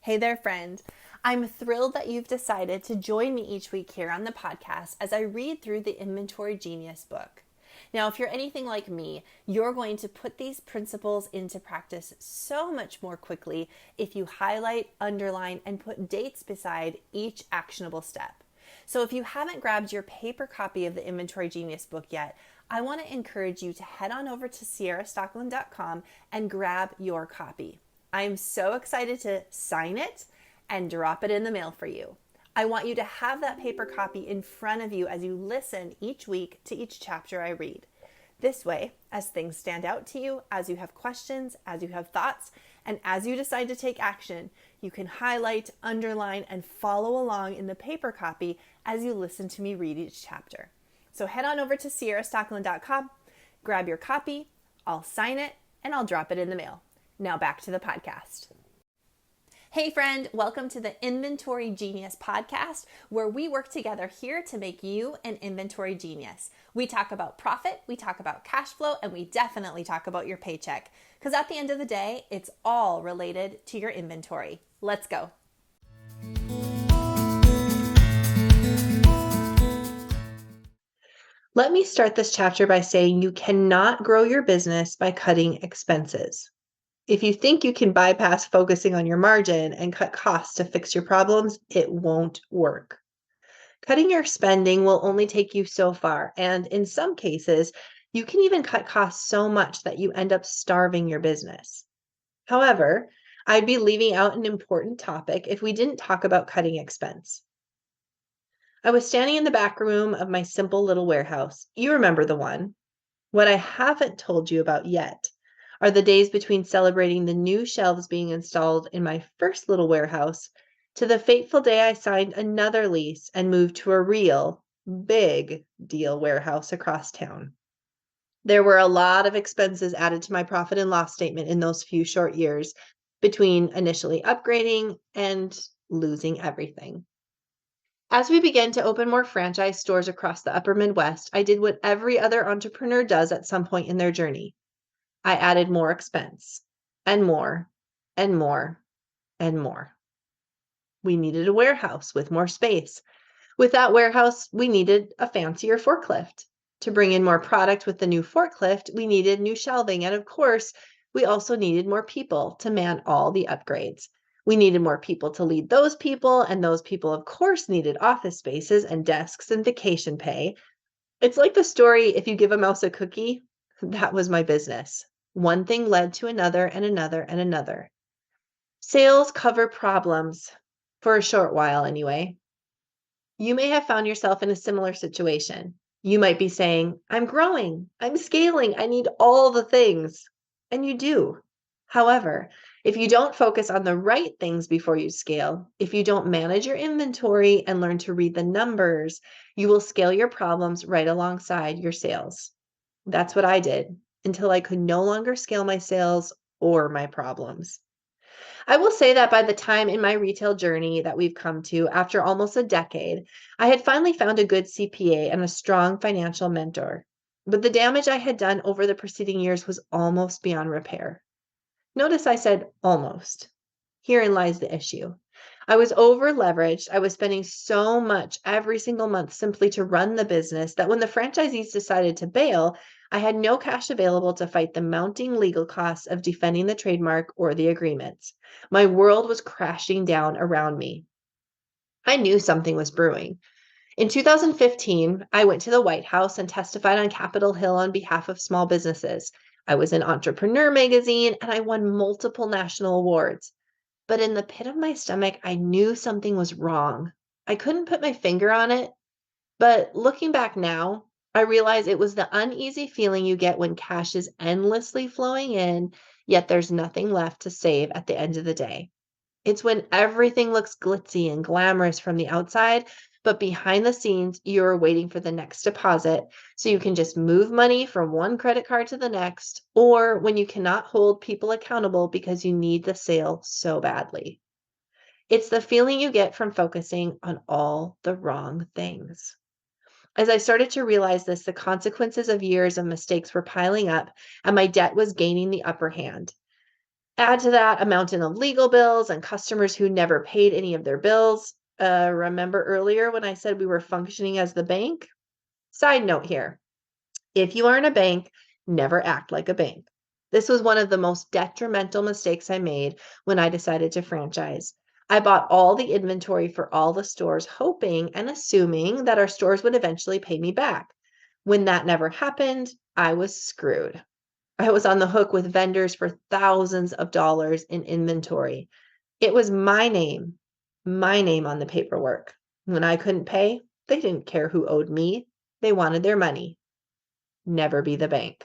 Hey there, friend. I'm thrilled that you've decided to join me each week here on the podcast as I read through the Inventory Genius book. Now, if you're anything like me, you're going to put these principles into practice so much more quickly if you highlight, underline, and put dates beside each actionable step. So if you haven't grabbed your paper copy of the Inventory Genius book yet, I want to encourage you to head on over to ciarastockeland.com and grab your copy. I'm so excited to sign it and drop it in the mail for you. I want you to have that paper copy in front of you as you listen each week to each chapter I read. This way, as things stand out to you, as you have questions, as you have thoughts, and as you decide to take action, you can highlight, underline, and follow along in the paper copy as you listen to me read each chapter. So head on over to ciarastockeland.com, grab your copy, I'll sign it, and I'll drop it in the mail. Now back to the podcast. Hey friend, welcome to the Inventory Genius podcast, where we work together here to make you an inventory genius. We talk about profit, we talk about cash flow, and we definitely talk about your paycheck. Because at the end of the day, it's all related to your inventory. Let's go. Let me start this chapter by saying you cannot grow your business by cutting expenses. If you think you can bypass focusing on your margin and cut costs to fix your problems, it won't work. Cutting your spending will only take you so far, and in some cases, you can even cut costs so much that you end up starving your business. However, I'd be leaving out an important topic if we didn't talk about cutting expense. I was standing in the back room of my simple little warehouse. You remember the one. What I haven't told you about yet are the days between celebrating the new shelves being installed in my first little warehouse to the fateful day I signed another lease and moved to a real, big deal warehouse across town. There were a lot of expenses added to my profit and loss statement in those few short years between initially upgrading and losing everything. As we began to open more franchise stores across the upper Midwest, I did what every other entrepreneur does at some point in their journey. I added more expense, and more, and more, and more. We needed a warehouse with more space. With that warehouse, we needed a fancier forklift. To bring in more product with the new forklift, we needed new shelving, and of course, we also needed more people to man all the upgrades. We needed more people to lead those people, and those people, of course, needed office spaces and desks and vacation pay. It's like the story, if you give a mouse a cookie, that was my business. One thing led to another and another and another. Sales cover problems, for a short while anyway. You may have found yourself in a similar situation. You might be saying, I'm growing, I'm scaling, I need all the things. And you do. However, if you don't focus on the right things before you scale, if you don't manage your inventory and learn to read the numbers, you will scale your problems right alongside your sales. That's what I did until I could no longer scale my sales or my problems. I will say that by the time in my retail journey that we've come to, after almost a decade, I had finally found a good CPA and a strong financial mentor. But the damage I had done over the preceding years was almost beyond repair. Notice I said almost. Herein lies the issue. I was over leveraged. I was spending so much every single month simply to run the business that when the franchisees decided to bail, I had no cash available to fight the mounting legal costs of defending the trademark or the agreements. My world was crashing down around me. I knew something was brewing. In 2015, I went to the White House and testified on Capitol Hill on behalf of small businesses. I was in Entrepreneur magazine and I won multiple national awards. But in the pit of my stomach, I knew something was wrong. I couldn't put my finger on it, but looking back now, I realize it was the uneasy feeling you get when cash is endlessly flowing in, yet there's nothing left to save at the end of the day. It's when everything looks glitzy and glamorous from the outside, but behind the scenes, you're waiting for the next deposit so you can just move money from one credit card to the next, or when you cannot hold people accountable because you need the sale so badly. It's the feeling you get from focusing on all the wrong things. As I started to realize this, the consequences of years of mistakes were piling up and my debt was gaining the upper hand. Add to that a mountain of legal bills and customers who never paid any of their bills. Remember earlier when I said we were functioning as the bank? Side note here. If you aren't a bank, never act like a bank. This was one of the most detrimental mistakes I made when I decided to franchise. I bought all the inventory for all the stores, hoping and assuming that our stores would eventually pay me back. When that never happened, I was screwed. I was on the hook with vendors for thousands of dollars in inventory. It was my name on the paperwork. When I couldn't pay, they didn't care who owed me. They wanted their money. Never be the bank.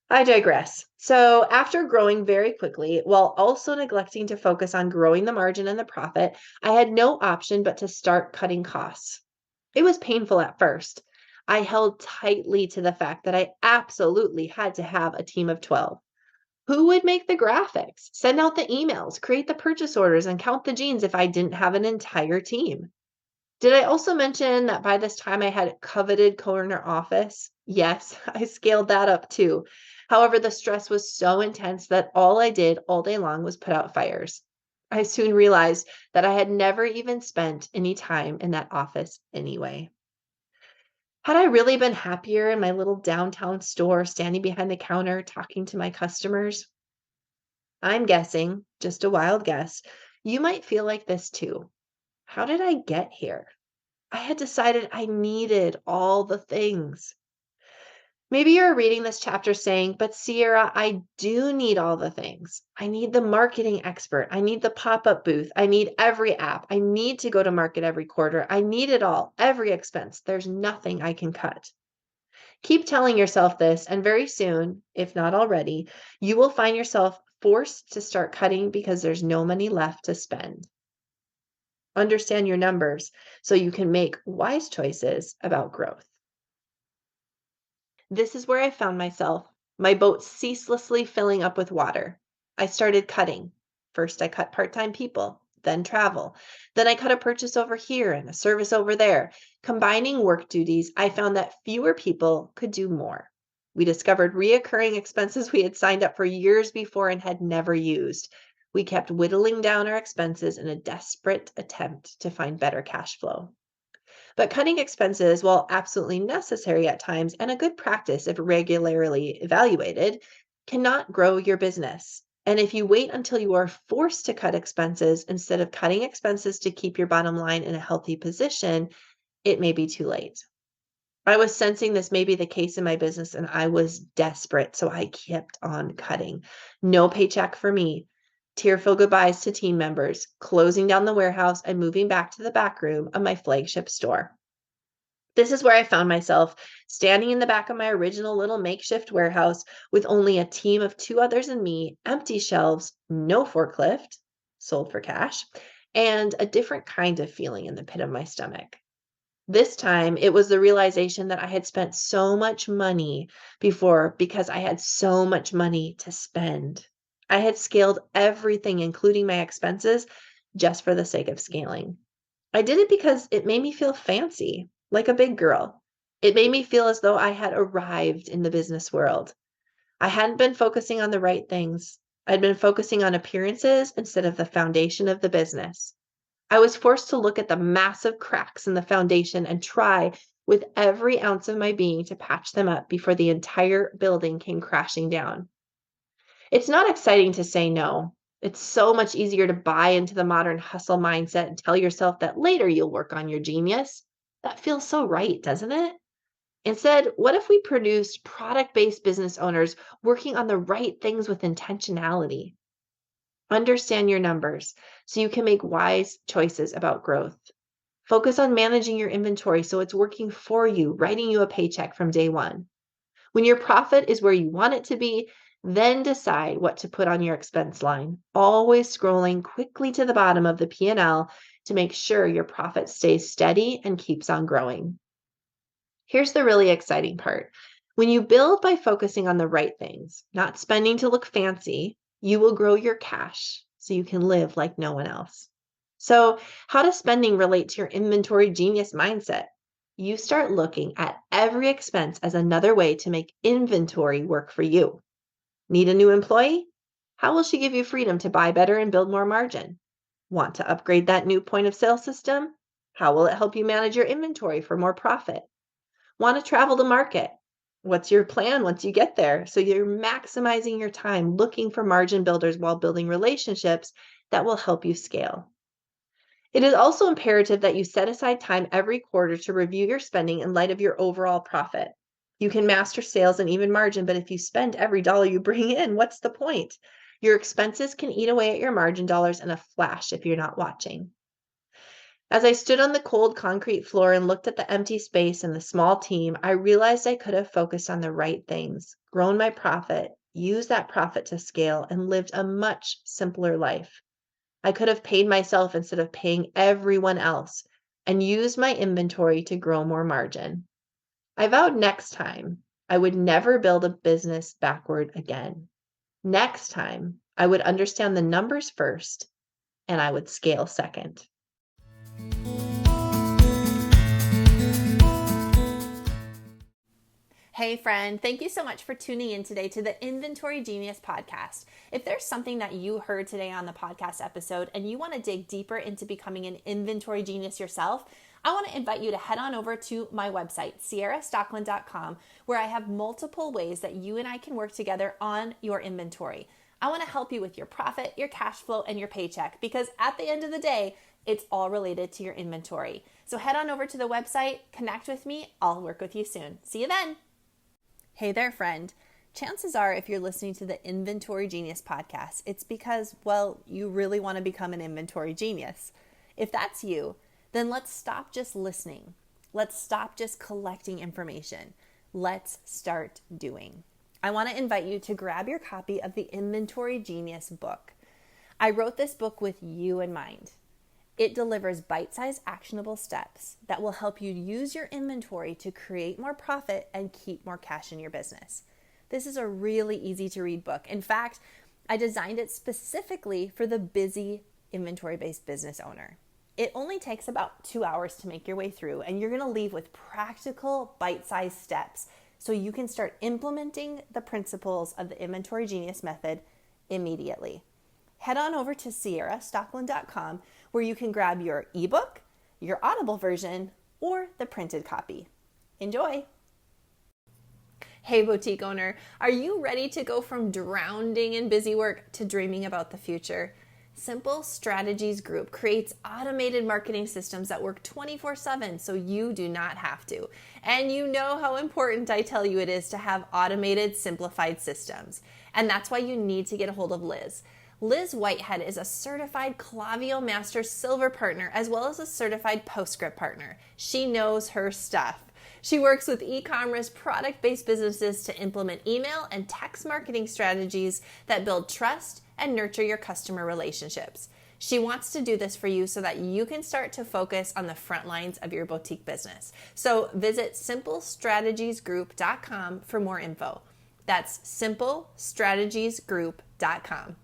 I digress. So, after growing very quickly while also neglecting to focus on growing the margin and the profit, I had no option but to start cutting costs. It was painful at first. I held tightly to the fact that I absolutely had to have a team of 12. Who would make the graphics, send out the emails, create the purchase orders, and count the jeans if I didn't have an entire team? Did I also mention that by this time I had coveted corner office? Yes, I scaled that up too. However, the stress was so intense that all I did all day long was put out fires. I soon realized that I had never even spent any time in that office anyway. Had I really been happier in my little downtown store, standing behind the counter, talking to my customers? I'm guessing, just a wild guess, you might feel like this too. How did I get here? I had decided I needed all the things. Maybe you're reading this chapter saying, but Ciara, I do need all the things. I need the marketing expert. I need the pop-up booth. I need every app. I need to go to market every quarter. I need it all, every expense. There's nothing I can cut. Keep telling yourself this, and very soon, if not already, you will find yourself forced to start cutting because there's no money left to spend. Understand your numbers so you can make wise choices about growth. This is where I found myself, my boat ceaselessly filling up with water. I started cutting. First, I cut part-time people, then travel. Then I cut a purchase over here and a service over there. Combining work duties, I found that fewer people could do more. We discovered reoccurring expenses we had signed up for years before and had never used. We kept whittling down our expenses in a desperate attempt to find better cash flow. But cutting expenses, while absolutely necessary at times and a good practice if regularly evaluated, cannot grow your business. And if you wait until you are forced to cut expenses instead of cutting expenses to keep your bottom line in a healthy position, it may be too late. I was sensing this may be the case in my business and I was desperate, so I kept on cutting. No paycheck for me. Tearful goodbyes to team members, closing down the warehouse and moving back to the back room of my flagship store. This is where I found myself standing in the back of my original little makeshift warehouse with only a team of two others and me, empty shelves, no forklift, sold for cash, and a different kind of feeling in the pit of my stomach. This time, it was the realization that I had spent so much money before because I had so much money to spend. I had scaled everything, including my expenses, just for the sake of scaling. I did it because it made me feel fancy, like a big girl. It made me feel as though I had arrived in the business world. I hadn't been focusing on the right things. I'd been focusing on appearances instead of the foundation of the business. I was forced to look at the massive cracks in the foundation and try with every ounce of my being to patch them up before the entire building came crashing down. It's not exciting to say no. It's so much easier to buy into the modern hustle mindset and tell yourself that later you'll work on your genius. That feels so right, doesn't it? Instead, what if we produced product-based business owners working on the right things with intentionality? Understand your numbers so you can make wise choices about growth. Focus on managing your inventory so it's working for you, writing you a paycheck from day one. When your profit is where you want it to be, then decide what to put on your expense line, always scrolling quickly to the bottom of the P&L to make sure your profit stays steady and keeps on growing. Here's the really exciting part. When you build by focusing on the right things, not spending to look fancy, you will grow your cash so you can live like no one else. So, how does spending relate to your inventory genius mindset? You start looking at every expense as another way to make inventory work for you. Need a new employee? How will she give you freedom to buy better and build more margin? Want to upgrade that new point of sale system? How will it help you manage your inventory for more profit? Want to travel the market? What's your plan once you get there? So you're maximizing your time looking for margin builders while building relationships that will help you scale. It is also imperative that you set aside time every quarter to review your spending in light of your overall profit. You can master sales and even margin, but if you spend every dollar you bring in, what's the point? Your expenses can eat away at your margin dollars in a flash if you're not watching. As I stood on the cold concrete floor and looked at the empty space and the small team, I realized I could have focused on the right things, grown my profit, used that profit to scale, and lived a much simpler life. I could have paid myself instead of paying everyone else and used my inventory to grow more margin. I vowed next time I would never build a business backward again. Next time I would understand the numbers first and I would scale second. Hey friend, thank you so much for tuning in today to the Inventory Genius podcast. If there's something that you heard today on the podcast episode and you want to dig deeper into becoming an inventory genius yourself, I want to invite you to head on over to my website, ciarastockeland.com, where I have multiple ways that you and I can work together on your inventory. I want to help you with your profit, your cash flow, and your paycheck, because at the end of the day, it's all related to your inventory. So head on over to the website, connect with me. I'll work with you soon. See you then. Hey there, friend. Chances are, if you're listening to the Inventory Genius podcast, it's because, well, you really want to become an inventory genius. If that's you, then let's stop just listening. Let's stop just collecting information. Let's start doing. I want to invite you to grab your copy of the Inventory Genius book. I wrote this book with you in mind. It delivers bite-sized actionable steps that will help you use your inventory to create more profit and keep more cash in your business. This is a really easy to read book. In fact, I designed it specifically for the busy inventory-based business owner. It only takes about 2 hours to make your way through, and you're going to leave with practical bite-sized steps so you can start implementing the principles of the Inventory Genius method immediately. Head on over to ciarastockeland.com where you can grab your ebook, your Audible version, or the printed copy. Enjoy! Hey boutique owner, are you ready to go from drowning in busy work to dreaming about the future? Simple Strategies Group creates automated marketing systems that work 24/7 so you do not have to. And you know how important I tell you it is to have automated, simplified systems. And that's why you need to get a hold of Liz. Liz Whitehead is a certified Klaviyo Master Silver partner as well as a certified Postscript partner. She knows her stuff. She works with e-commerce product-based businesses to implement email and text marketing strategies that build trust and nurture your customer relationships. She wants to do this for you so that you can start to focus on the front lines of your boutique business. So visit simplestrategiesgroup.com for more info. That's simplestrategiesgroup.com.